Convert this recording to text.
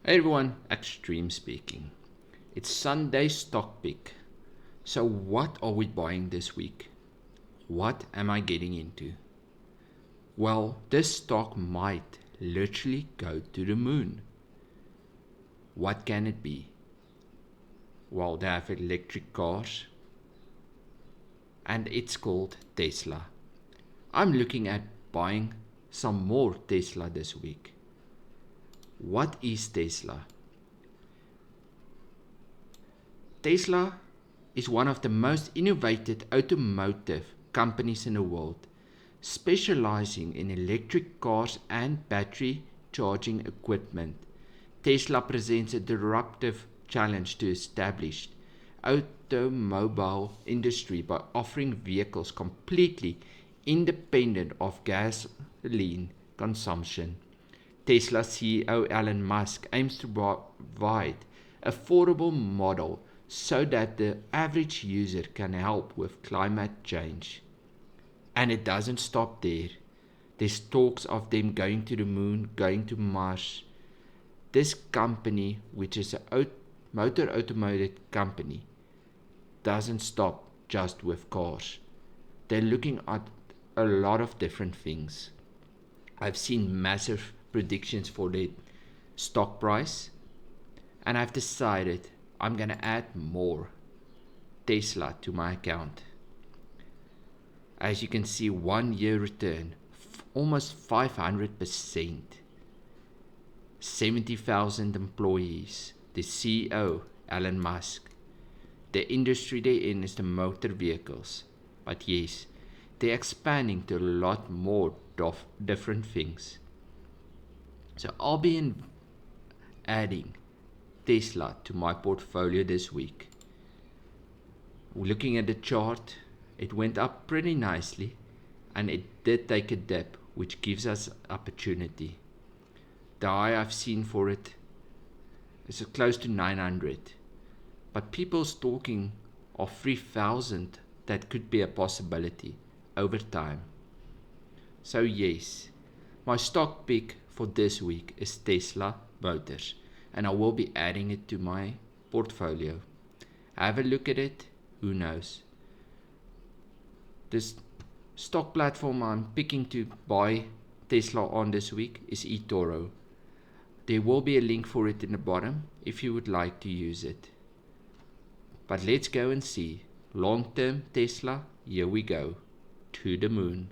Hey everyone, Extreme speaking. It's Sunday stock pick. So what are we buying this week? What am I getting into? Well, this stock might literally go to the moon. What can it be? Well, they have electric cars and it's called Tesla. I'm looking at buying some more Tesla this week. What is Tesla? Tesla is one of the most innovative automotive companies in the world, specializing in electric cars and battery charging equipment. Tesla presents a disruptive challenge to established automobile industry by offering vehicles completely independent of gasoline consumption. Tesla CEO Elon Musk aims to provide affordable model so that the average user can help with climate change. And it doesn't stop there. There's talks of them going to the moon, going to Mars. This company, which is a motor automotive company, doesn't stop just with cars. They're looking at a lot of different things. I've seen massive predictions for their stock price, and I've decided I'm gonna add more Tesla to my account. As you can see, 1 year return, almost 500%. 70,000 employees. The CEO, Elon Musk. The industry they're in is the motor vehicles. But yes, they're expanding to a lot more different things. So I'll be adding Tesla to my portfolio this week. Looking at the chart, it went up pretty nicely and it did take a dip, which gives us opportunity. The high I've seen for it is close to 900, but people's talking of 3,000 that could be a possibility over time. So yes, my stock pick for this week is Tesla Motors, and I will be adding it to my portfolio. Have a look at it, who knows. This stock platform I'm picking to buy Tesla on this week is eToro. There will be a link for it in the bottom if you would like to use it. But let's go and see. Long-term Tesla, here we go. To the moon.